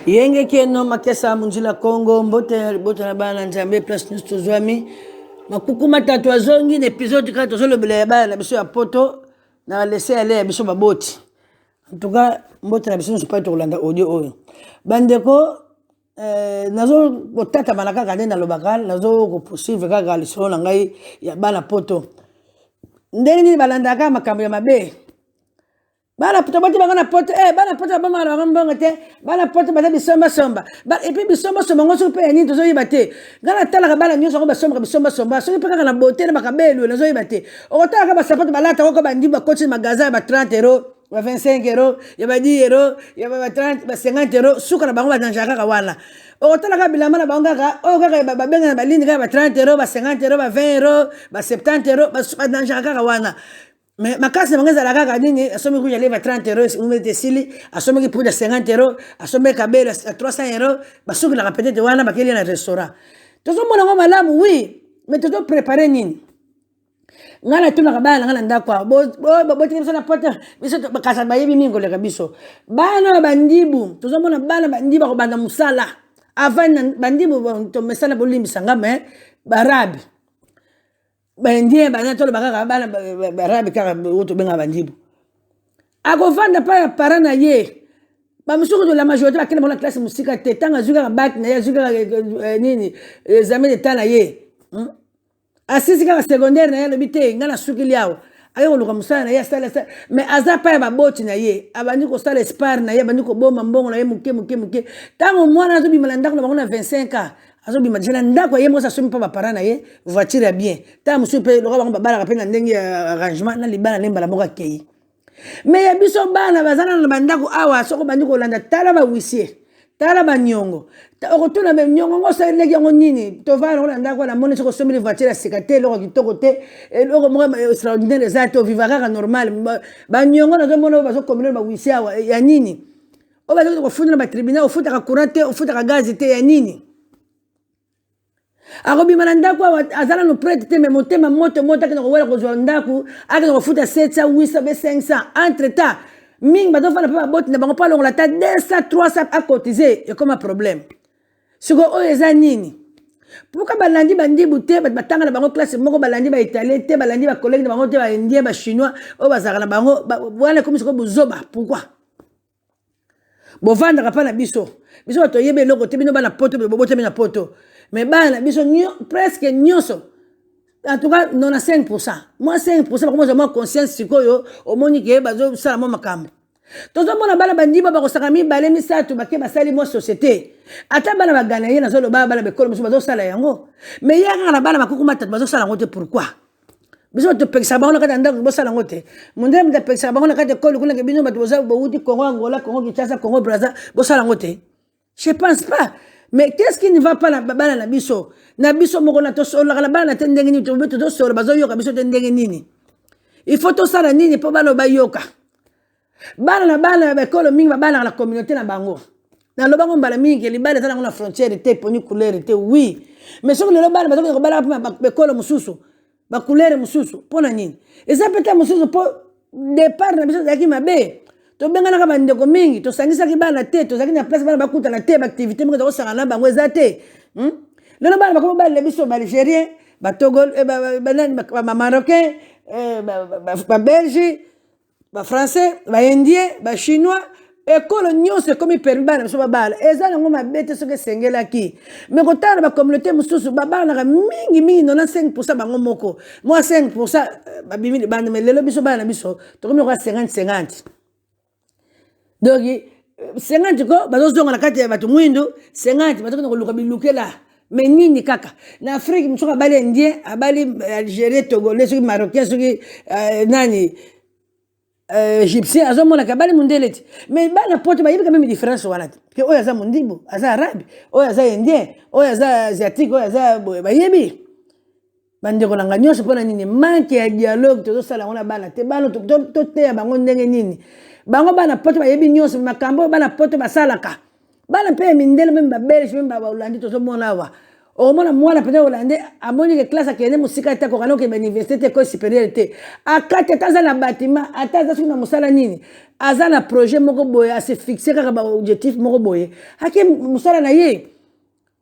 Yenge keno makesa munjila Congo mbote na bana nzambe plus nous tozwami makukuma tatu azongi na episode ka tozolo bele bana na biso ya poto na laisser aller ya biso baboti. En tout cas mbote na biso pas to kolanda audio oyo bandeko nazo kotata malaka kande na lobakal nazo ko poursuivre kaka lisolo na ngai ya bana poto ndenge ni balandaka makambo ya mabe. Bana poto bati bangana poto bana poto bama na bambanga te bana poto bata bisomba et puis bisomba ngoso pe ni tozo yibate ngana tala ka bana nyoso ko bisomba so pe kaka na beauté na makabelu nazo yibate o tala ka ba sapato balata ko bandi ba coach magasin ba 30 euros ba 25 euros ya ba 10 euros ya ba 30 ba 50 euros suka na bango ba danjaka ka wana o tala ka bilama na bango ka o kaka ba benga na balini ka ba 30 euros ba 50 euros ba 20 euros ba 70 euros ba danjaka ka wana. Mais ma casse de la gaga dini, assomme que j'allais à 30 euros, ou mettre sili, assomme que pour 50 euros, assomme qu'à 300 euros, parce que la répété de wana, bakeli na restaurant. Tout ça, mon malam, oui, mais tu dois préparer nini. Ngana tuna kabana ngana ndakwa bo tini sana pota biso bakasa bayebi mingo le kabiso bana bandibu tuzomona bana bandiba ko banda musala avant bandibu to mesala bolimi sangame barabi bandie bana tolo bakaka bana barabi kaka uto benga bandibu akovanda pa ya parana ye ba musuko de la majorité bakena mona classe musika te tanga zuka bac na ye zuka nini examen de tana ye asisi kaka secondaire na ye lobite ngana sukili yao ayo luka musala na ye sala mais aza pa ya baboti na ye abandi ko sala spar na ye abandi ko bomba mbongo na ye muke tango mwana zo bimala ndako na bango na 25 ans azo bima jela ndako ye mo sa somi pa ba parana na ye voiture ya bien ta musu pe loka bango babala ka pe na ndenge arrangement na libana lemba la moka kei mais ya biso bana bazana na bandako awa soko bandi ko landa tala ba huissier tala ba nyongo okotuna be nyongo ngo sa leki ngo nini to va na ndako na moni soko somi voiture ya sikate loko kitoko te loko mo extraordinaire za to vivaka normal ba nyongo na zo mona ba zo communauté ba huissier ya nini o ba zo ko funda ba tribunal o futa ka courant te o futa ka gaz te ya nini akobi manandako azala no prête te mais motema moto kana ko wala ko zo ndako aka ko futa 700 800 500 entre temps ming ba do fana pa boti na bango pa longola ta 200 300 à cotiser et comme un problème siko o eza nini pourquoi balandi bandi buté batanga na bango classe moko balandi ba italien te balandi ba collègue na bango te ba indien ba chinois o bazaka na bango wala comme siko buzoba pourquoi bovanda pa na biso to yebe loko te bino bana poto bobote bina poto mais bana biso presque nyonso en tout cas 95%. Moi 5% comment j'ai moi conscience sikoyo au moni ke bazo sala mo makambo tozo mona bana bandiba ba ko sakami balé misatu ba ke basali mo société ata bana ba gagner na zolo bana be kolo bazo sala yango mais yanga na bana makukuma tatu bazo sala ngote pourquoi biso to peksa ba ona kata ndako bo sala ngote munde mta peksa ba ona kata kolo kuna ke bino ba toza bo uti Congo Angola Congo Kinshasa Congo Brazza bo sala ngote je pense pas. Mais qu'est-ce qui ne va pas la bana na biso moko na to solo la bana tendenge ni to beto to solo bazo yoka biso tendenge nini il faut to sala nini po bana ba yoka bana na bana ba kolo mingi bana la communauté na bango na lo bango mbala mingi li bana tana na frontière te poni couleur te oui mais sur le bana bazo ko bana ba kolo mususu ba couleur mususu pona nini et ça peut être mususu po départ na biso zaki mabe to benga na bandeko mingi to sangisa ki bana te to zaki na place bana bakuta na te ba activité mingi to sanga na bango ezate lelo bana bakoma bana biso ba Algérien ba Togol ba Marocain ba Belge ba Français ba Indien ba Chinois ekolo nyonso comme permis bana biso ba bala ezana ngoma bete soke sengela ki mais ko tala ba communauté mususu ba bana ka mingi 95% bango moko moi 5% ba bimi bana mais lelo biso bana biso to comme ko 50-50. Donc 50 ko bazozonga na kati ya batu mwindu 50 batoko na luka bilukela mais nini kaka na Afrique msoka bali indien abali Algérien Togolais soki Marocain soki nani Égyptien azomona ka bali mundeleti mais bana poto ba yibika même différence wana que oya za mundibu aza arabe oya za indien oya za asiatique oya za ba yebi bandeko na nganyosho pona nini manque ya dialogue to sala wana bana te bana to te ya bango ndenge nini bango bana poto ba yebi nyonso makambo bana poto basalaka bana pe mindele même ba belge même ba Hollande to so mona wa o mona mwana pe Hollande amoni ke classe akene musika ta ko kana ke université ko supérieur te akate taza na bâtiment ataza suna musala nini azana projet moko boye a se fixer kaka ba objectif moko boye ake musala na ye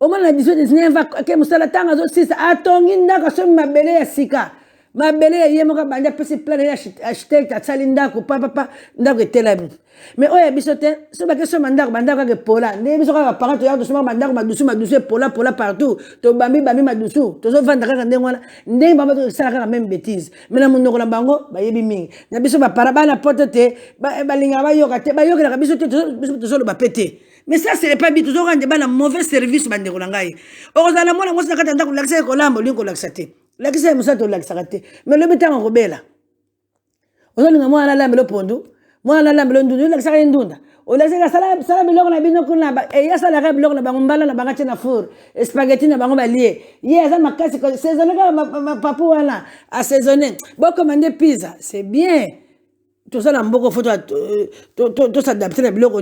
au moins na 18-19 ake musala tanga zo sisa atongi ndako so mabele ya sika mabele ya ye moko banja pesi plan ya architecte atsali ndako papa ndako etela mais oya biso te so ba keso mandako bandako ke pola ne biso ka parent to ya to so mandako madusu pola partout to bambi madusu to zo vanda kaka ndenge wana ndenge bamba to sala kaka même bêtise mais na munoko na bango ba yebi mingi na biso ba para bana poto te ba linga ba yoka te ba yoka na biso te to zo lo ba pété. Mais ça, ce n'est pas bien. Toujours quand on a un mauvais service, on a un heureusement, moi, je suis en train de l'accès à l'âme, on l'accès. L'accès à Moussa, on l'accès. Mais le bétain en rebelle. On a un lame le pondou, moi, un lame le ndou, l'accès à l'indunda. On l'accès à salam, l'or, la binocule, et y'a ça la rêve, l'or, la bambala, la bagate na four, et spaghetti na bambala lié. Y'a ça ma casse, saisonner, ma papou, assaisonner. Bon, commander pizza, c'est bien. Tout ça, on a beaucoup de photos, tout s'adapter à l'or,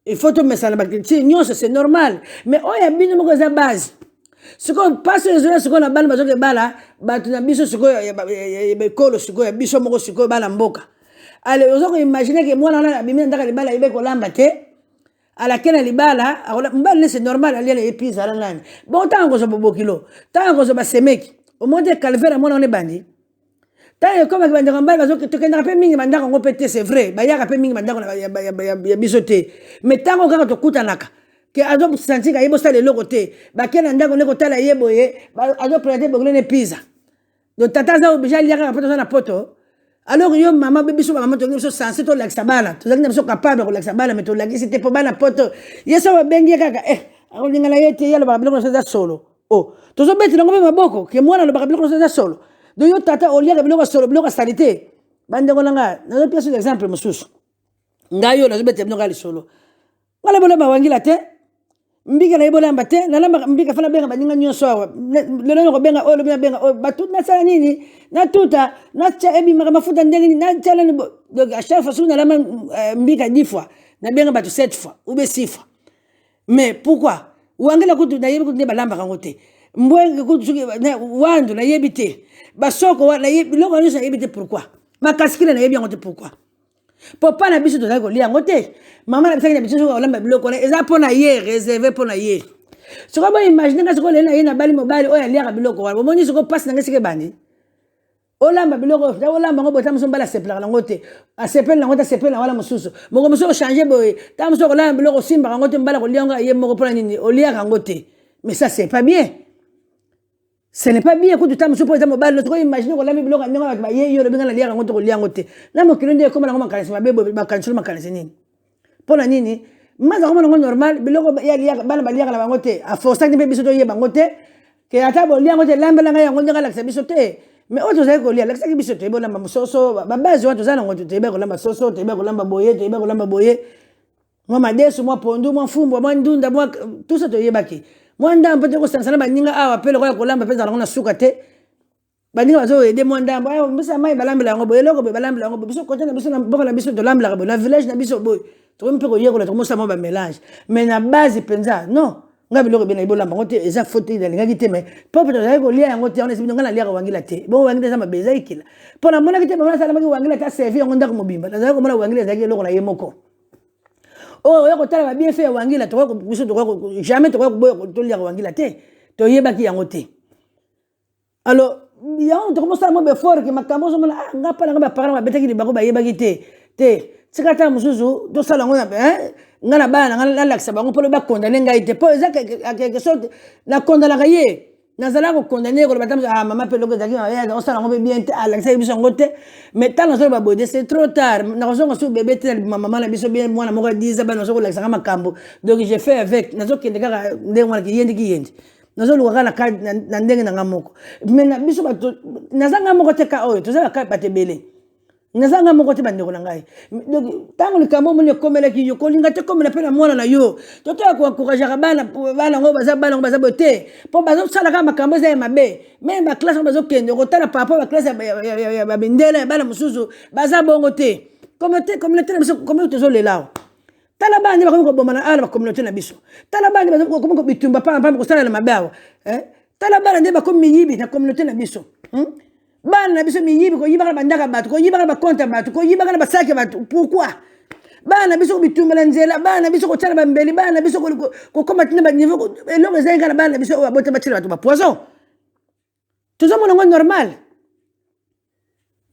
il faut tout mettre ça là-bas. C'est normal. Mais oh, il y a bien de base. Ce qu'on passe les gens, ce qu'on a ban, parce que bala, tu n'as biso ce qu'il y a colo, ce qu'il y a biso moko, ce qu'il y a bala mboka. Allez, vous avez imaginé que moi, on a bien dans les bala, il y a colambate. À laquelle les bala, c'est normal, il y a les épices à la langue. Bon, tant qu'on se peut beaucoup kilo, tant qu'on se passe ces mecs, au moins de calvaire, moi, on est bandit. Comme tu c'est vrai, mais tant qu'on te coûte un que azo sentir que yebo sale lokote ba kena ndako ne kotala yebo ye azo prêter bogone pizza donc tata za obija liaka poto na poto alors yo mama bébé so maman to ngi so sensé to laksa bala to zangi so capable ko laksa bala mais to lagi c'était pas bana poto yeso bengi kaka ako lingala yete yalo ba biloko so solo oh to zo beti ngo maboko ke mwana lo ba biloko so solo donc yo tata oliaka biloko solo biloko salité bande ko nanga na zo pièce d'exemple mususu ngayo na zo beti biloko ali solo wala bola ba wangila te mbika na ibola mbate na lamba mbika fana benga baninga nyonso awa lelo ko benga o lobina benga o batut na sala nini na tuta na cha ebi mafuta ndenge na chala ni donc à chaque fois na lamba mbika 10 fois na benga batu 7 fois ou be 6 fois mais pourquoi wangela kutu na yebi kutu balamba kangote mbwenge kutu na wandu na yebite basoko na yebi loko nyonso na yebite pourquoi makaskile na yebi ngote pourquoi papa na biso tozali kolia yango te mama na bisaki na biso kolamba biloko na eza mpona ye réservé mpona ye soko bo imagine nga soko leli na ye na bali mobali oyo aliaka biloko wana bomoni soko mpasi nange sike bandi olamba biloko olamba yango boye ta mosu mbala asepelaka nango te asepeli nango te asepeli na wala mosusu moko mosu ochange boye ta mosu okolamba biloko osimbaka yango te mbala kolia yango ye moko mpona nini oliaka yango te mais ça c'est pas bien. Ce n'est pas bien que tu t'amuses pour les mobile. Tu imagines que la Bible a dit que y a bien la lire en contre liangote. Là, mon client dit comme la maman canne, ma bébé, ma canne, ma canne. Pour la nini, mais ça comme normal. Bilogo ya lire, bala lire la bangote. À force que bébé soto y bangote, que à table liangote, l'ambe la gagne, on dirait la bisote. Mais autre chose que lire, la bisote, bon la mamoso, baba zo to zana ngote, te beko lamba soso, te beko lamba boye, te beko lamba boye. Moi ma desu, moi pondu, moi fumbo, moi ndunda, moi tout ça to yebaki. Mwanda mpate ko sansana baninga awa pele ko kolamba peza ngona suka te baninga bazo ede mwanda mba mbisa mai balambela ngo boyelo ko balambela ngo biso ko tena biso na boka na biso to lambela ko na village na biso boy to mpe ko yeko la to mosa mo ba mélange mais na base penza non ngabi loko bena ibolamba ngote eza faute de linga kite mais papa to ko lia ngote on esibi ngana lia ko wangila te bo wangila sama beza ikila pona mona kite mona sala maki wangila ta servi ngo ndako mobimba na ko mona wangila zaki loko na yemoko. Oh, yako tala bien fait wangila to ko biso to ko jamais to ko boy to lia wangila te to yeba ki yango te alors ya on to commence à me fort que makambo so mala ngapa ngaba parana betaki ni bako ba yeba ki te tsikata musuzu to sala ngona ngana bana ngana laksa bango polo ba condamner ngai te po eza quelque sorte na condamner kaye nazala ko condamner ko batam mama pelo ko zaki ya on sala ngombe bien te laksa biso ngote mais tant so ba bodé c'est trop tard na ko so bébé te maman na biso bien mwana moko 10 ba no so ko laksa makambo donc j'ai fait avec nazo kende kaka ndenge mwana ki yendi nazo luka na ndenge na ngamoko mais na biso ba nazanga moko te ka oyo tozala ka patebele nazanga moko te bandeko na ngai donc tango likambo moni komela ki yo kolinga te komela pe na mwana na yo toto ya ko encourager bana ngo baza bote po bazo sala ka makambo za mabe même ba classe bazo kende ko tala papa ba classe ya bendela bana musuzu baza bongo te communauté na biso communauté zo lelao tala bana ba ko bomana ala ba communauté na biso tala bana ba ko bitumba pa ko sala na mabe tala bana nde ba ko miyibi na communauté na biso bana biso miyibi ko yibaka bandaka bato ko yibaka ba compte bato ko yibaka na basaki bato pourquoi bana biso bitumela nzela bana biso ko tsala bambeli bana biso ko koma tina ba niveau eloko zenga na bana biso abota batila bato ba poison toujours mon ngo normal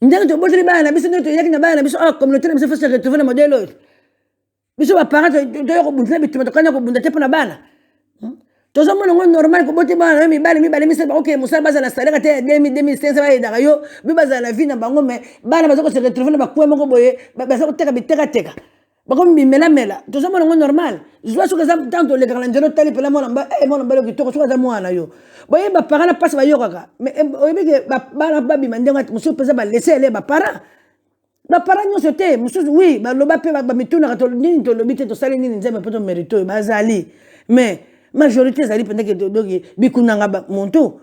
ndenge to boteli bana biso neto yakina bana biso communauté na biso fasa retrouver le modèle biso ba parents to yoko bundela bituma to kanya ko bunda tepo na bana toujours mon ngo normal ko boti bana mi bale mi seba OK musala baza na salaire te 2000 ba ida yo bi baza na vie na bango mais bana baza ko se retrouver ba kwa moko boye baza ko teka biteka bako mela toujours mon ngo normal je vois que ça tanto le grand njero tali pela mona ba mona balo kitoko so za mwana yo boye ba parents passe ba yokaka mais oyebi ke bana babi mandenga musu pesa ba laisser les ba parents nyonso te mususu oui baloba mpe bamituna nini tolobi te tosali nini nzambe mpo tomerito bazali mais majorité ezali pendeke doki bikunanga montu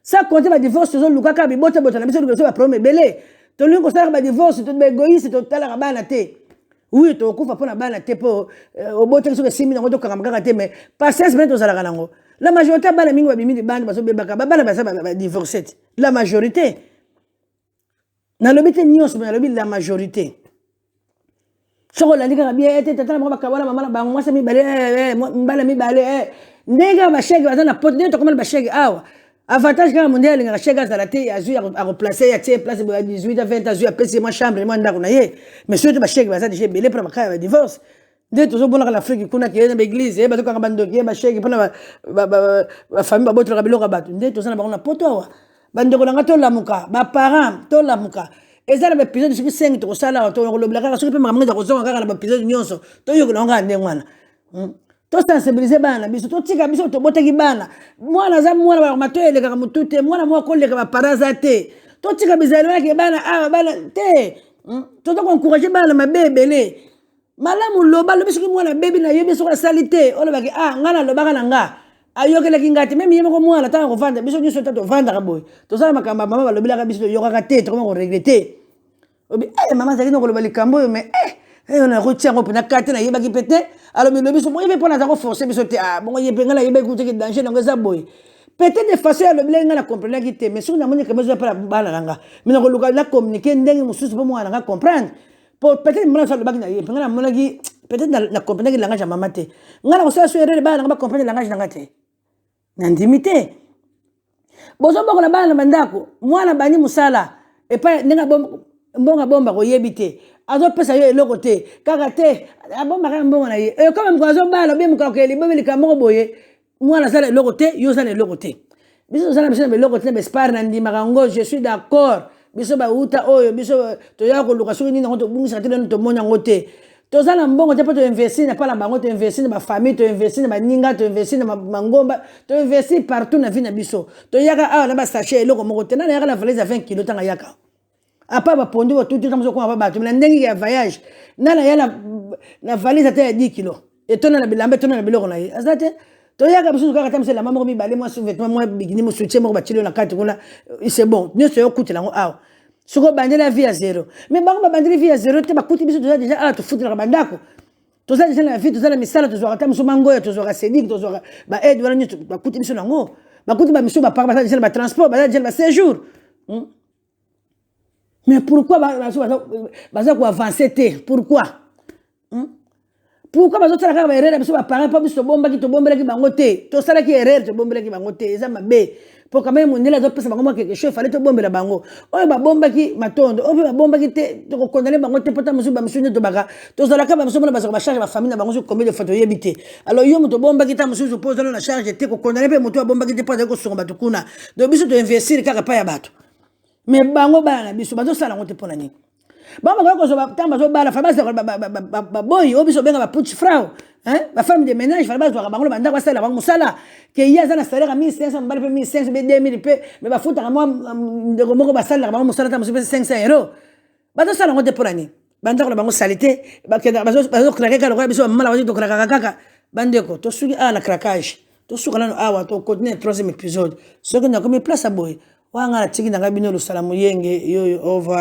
ça compte badivorce tozolukaka bibotebota na biso liboso baproblème ebele tolingi kosalaka badivorce tobaégoïste totalaka bana te oui tokufa mpo na bana te mpo oboteki soki esimi nango tokangama kaka te mais patience mpe tozalaka nango la majorité ya bana mingi babimi libanda bazobebaka babana baza badivorce te la majorité nalobi te nyonso nalobi la majorité soko olandi kaka bien ete tata na bango bakabwana mama na bango mwasi mibale mbala mibale ndenge bashege baza na pote ndenge tokomana bashege awa avantage kaka mondele alingaka shege azala te azwi areplace atie place ya 18 20 azwi apesi mwa chambre mwa ndako na ye mais soki te bashege baza deja ebele mpona bakaya ya divorce nde tozobonaka na afrique kuna keye na baeglise bazokanga bandoki ye bashege mpona bafamille babotelaka biloko ya bato nde toza na bango na poto awa bandeko na nga tolamuka baparent tolamuka eza na baépisode soki 5 tokosala tolobela kaka soki mpe makambo eza kozonga kaka na baépisode nyonso toyokola ngo kaka ndenge wana tosensibilize bana biso totika biso toboteki bana mwana aza mwana bakoma toyelekaka motu te mwana moko akoleka bapara aza te totika bizali mayeke bana awa bana te toza koencourage bana mabe ebele malamu loba lobi soki mwana bebi na yebi soki asali te olobaki nga nalobaka na nga ayokelaki nga te meme ye moko mwana tanga kovanda biso nyonso ta tovandaka boye tozala makambo mama balobelaka biso toyokaka te tokoma koregrete obi mama azalaki na koloba likambo oyo mais na kotia yango mpena kate nayebaki mpe te alobi lobi so bongo ye mpe mpo naza koforce biso te bongo ye mpe nga nayebaki kutaki danger nango eza boye peut-être de façon ya lobelaki nga na comprenaki te mais soki namoni kama ezoya mpe na bana na nga mais nakoluka na communiquer ndenge mosusu mpo mwana na nga comprendre peut-être mona so alobaki na ye mpe nga namonaki peut-être na comprenaki langage ya mama te nga na kosala so erreur bana nanga bacomprendre langage na nga te nandimi te bozoboko na bana na bandako mwana bani mosala epai ndenge mbongo abomba koyebi te azopesa yo eloko te kaka te abombaka mbongo na ye kama moko azobala obe moko akeli bobe likambo moko boye mwana azala eloko te yo ozala eloko te biso tozala biso na eloko te na bespare na ndimaka ngo je suis d'accord biso bauta oyo biso toyaka koluka soki nini yango tobungisaka te leno tomoni yango te tozala mbongo te mpo toinvestir na pala bango toinvestir na bafamille toinvestir na baninga toinvestir na mangomba toinvestir partout na vie na biso toyaka awa na basache eloko moko te nana yaka na valise ya 20 kilo ntanga yaka apa bapondi otuti kama sokoma babato na ndenge ya voyage nana ya na valise ata ya 10 kilo etona na bilamba etona na biloko na ye aza te toyaka biso kaka ta msela mama mibale mwa sous-vêtement mwa bikini mo soutien moko bachilo na kati kuna c'est bon nyonso yo kutela ngo awa soko bandela vie ya zéro mais bango babandeli vie ya zéro te bakuti biso toza déjà awa tofutelaka bandako toza déjà na vie toza na misala tozwaka ta mosu mangoya tozwaka sédique tozwaka baede wana nyonso bakuti biso nango bakuti bamisu bapaka baza déjà na batransport baza déjà na baséjour mais pourquoi baza koavancer te pourquoi bazotala kaka baerreur ya biso baparent mpo biso tobombelaki bango te tosalaki erreur tobombelaki bango te eza mabe mpo kama ye mondele azopesa bango mwa quelque chose fale tobombela bango oyo babombaki matondo oyo mpe babombaki te tokokondane bango te mpo ta mosusu bamisu nde tobaka tozalaka bamisu mpona bazaka bacharge bafamille na bango soki combien de fois toyebi te alors yo moto obombaki ta mosusu mpo ozala na charge te kokondane mpe moto abombaki te mpo azali kosunga bato kuna donc biso toinvestir kaka epai ya bato mais bango bana na biso bazosala yango te mpo na nini bango bakoki kozwa ntango bazobala fale baboyi oyo biso obenga baputi frau bafemme de ménage fale bazwaka bango bandako basalela bango mosala ke ye aza na salaire ya 1500 mobali mpe 1500 mpe 2000 mpe me bafutaka mwa ndeko moko basalelaka bango mosala ta mosu mpe 500 euro bazosala yango te mpo na nini bandako na bango sali te bazokrake kaka lokola biso bamala bazi tokrakaka kaka bandeko tosuki awa na craquage tosuka nano awa tocontinue 3e épisode soki nakomi place aboye wanga na tiki na ngai bino lusala moyenge yoyo over